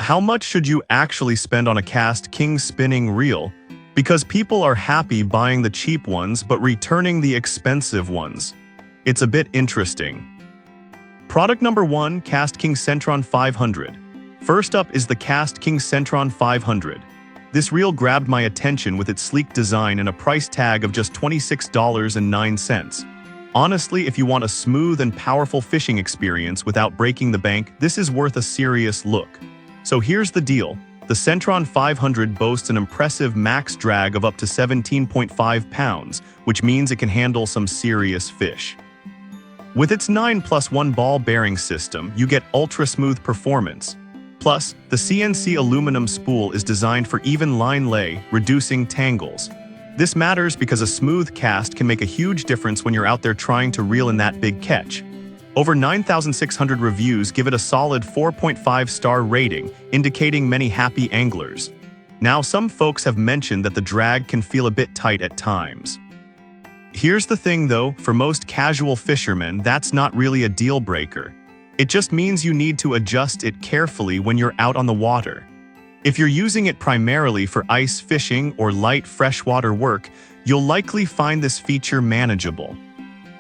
how much should you actually spend on a Kast King spinning reel? Because people are happy buying the cheap ones but returning the expensive ones. It's a bit interesting. Product number 1, Kast King Centron 500. First up is the Kast King Centron 500. This reel grabbed my attention with its sleek design and a price tag of just $26.09. Honestly, if you want a smooth and powerful fishing experience without breaking the bank, this is worth a serious look. So here's the deal. The Centron 500 boasts an impressive max drag of up to 17.5 pounds, which means it can handle some serious fish. With its 9+1 ball bearing system, you get ultra-smooth performance. Plus, the CNC aluminum spool is designed for even line lay, reducing tangles. This matters because a smooth cast can make a huge difference when you're out there trying to reel in that big catch. Over 9,600 reviews give it a solid 4.5-star rating, indicating many happy anglers. Now, some folks have mentioned that the drag can feel a bit tight at times. Here's the thing though, for most casual fishermen, that's not really a deal breaker. It just means you need to adjust it carefully when you're out on the water. If you're using it primarily for ice fishing or light freshwater work, you'll likely find this feature manageable.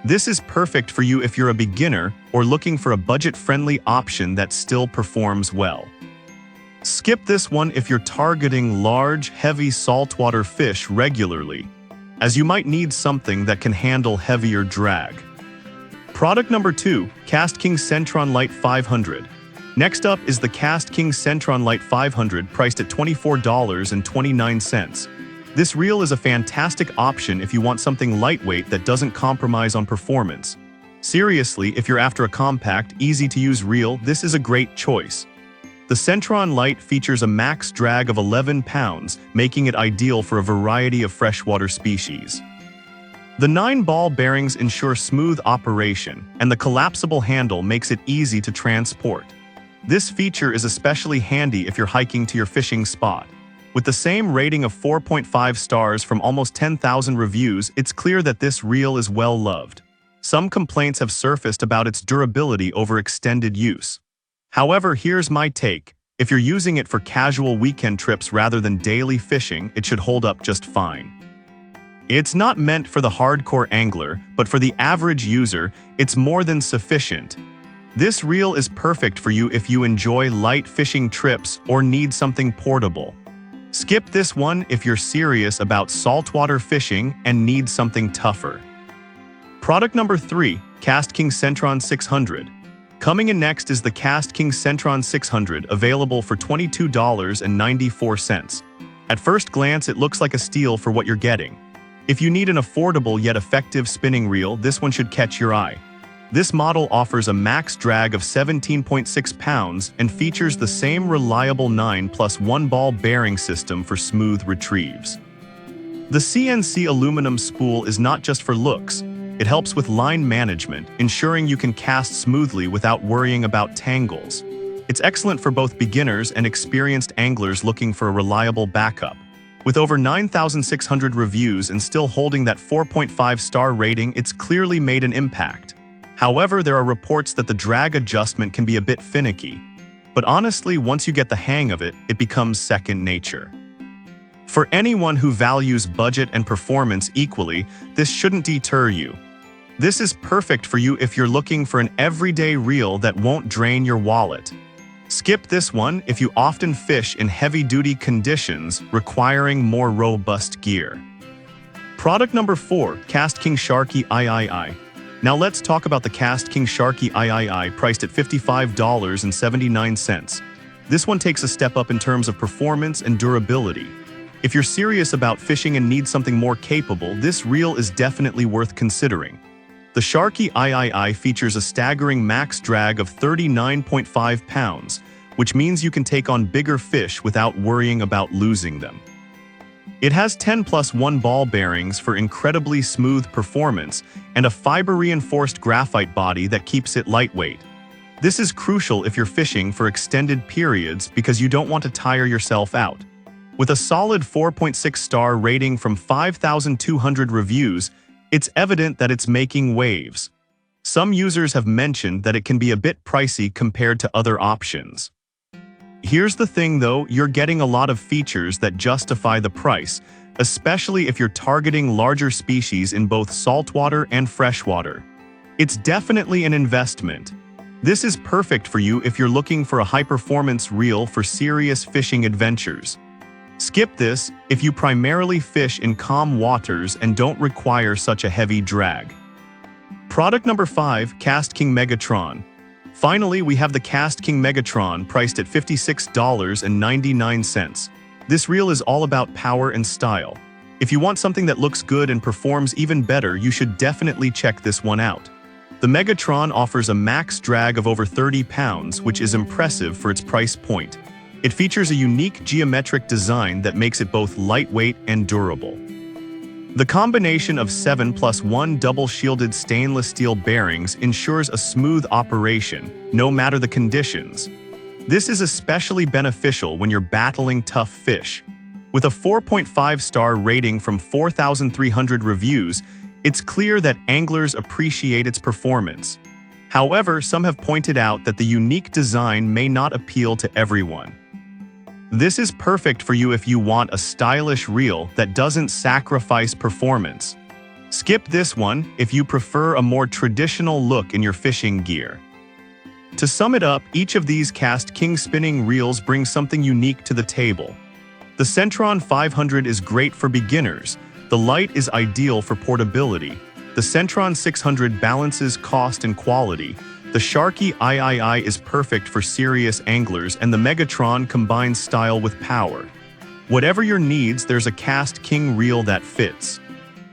This is perfect for you if you're a beginner or looking for a budget-friendly option that still performs well. Skip this one if you're targeting large, heavy saltwater fish regularly, as you might need something that can handle heavier drag. Product number 2, Kast King Centron Lite 500. Next up is the Kast King Centron Lite 500, priced at $24.29. This reel is a fantastic option if you want something lightweight that doesn't compromise on performance. Seriously, if you're after a compact, easy-to-use reel, this is a great choice. The Centron Lite features a max drag of 11 pounds, making it ideal for a variety of freshwater species. The 9 ball bearings ensure smooth operation, and the collapsible handle makes it easy to transport. This feature is especially handy if you're hiking to your fishing spot. With the same rating of 4.5 stars from almost 10,000 reviews, it's clear that this reel is well loved. Some complaints have surfaced about its durability over extended use. However, here's my take. If you're using it for casual weekend trips rather than daily fishing, it should hold up just fine. It's not meant for the hardcore angler, but for the average user, it's more than sufficient. This reel is perfect for you if you enjoy light fishing trips or need something portable. Skip this one if you're serious about saltwater fishing and need something tougher. Product number 3, Kast King Centron 600. Coming in next is the Kast King Centron 600, available for $22.94. At first glance, it looks like a steal for what you're getting. If you need an affordable yet effective spinning reel, this one should catch your eye. This model offers a max drag of 17.6 pounds and features the same reliable 9+1 ball bearing system for smooth retrieves. The CNC aluminum spool is not just for looks. It helps with line management, ensuring you can cast smoothly without worrying about tangles. It's excellent for both beginners and experienced anglers looking for a reliable backup. With over 9,600 reviews and still holding that 4.5-star rating, it's clearly made an impact. However, there are reports that the drag adjustment can be a bit finicky. But honestly, once you get the hang of it, it becomes second nature. For anyone who values budget and performance equally, this shouldn't deter you. This is perfect for you if you're looking for an everyday reel that won't drain your wallet. Skip this one if you often fish in heavy-duty conditions requiring more robust gear. Product number 4, Kast King Sharky III. Now let's talk about the Kast King Sharky III, priced at $55.79. This one takes a step up in terms of performance and durability. If you're serious about fishing and need something more capable, this reel is definitely worth considering. The Sharky III features a staggering max drag of 39.5 pounds, which means you can take on bigger fish without worrying about losing them. It has 10+1 ball bearings for incredibly smooth performance and a fiber-reinforced graphite body that keeps it lightweight. This is crucial if you're fishing for extended periods because you don't want to tire yourself out. With a solid 4.6-star rating from 5,200 reviews, it's evident that it's making waves. Some users have mentioned that it can be a bit pricey compared to other options. Here's the thing though, you're getting a lot of features that justify the price, especially if you're targeting larger species in both saltwater and freshwater. It's definitely an investment. This is perfect for you if you're looking for a high-performance reel for serious fishing adventures. Skip this if you primarily fish in calm waters and don't require such a heavy drag. Product number 5, Kast King Megatron. Finally, we have the Kast King Megatron priced at $56.99. This reel is all about power and style. If you want something that looks good and performs even better, you should definitely check this one out. The Megatron offers a max drag of over 30 pounds, which is impressive for its price point. It features a unique geometric design that makes it both lightweight and durable. The combination of 7+1 double-shielded stainless steel bearings ensures a smooth operation, no matter the conditions. This is especially beneficial when you're battling tough fish. With a 4.5-star rating from 4,300 reviews, it's clear that anglers appreciate its performance. However, some have pointed out that the unique design may not appeal to everyone. This is perfect for you if you want a stylish reel that doesn't sacrifice performance. Skip this one if you prefer a more traditional look in your fishing gear. To sum it up, each of these Kast King spinning reels brings something unique to the table. The Centron 500 is great for beginners. The Lite is ideal for portability. The Centron 600 balances cost and quality. The Sharky III is perfect for serious anglers, and the Megatron combines style with power. Whatever your needs, there's a Kast King reel that fits.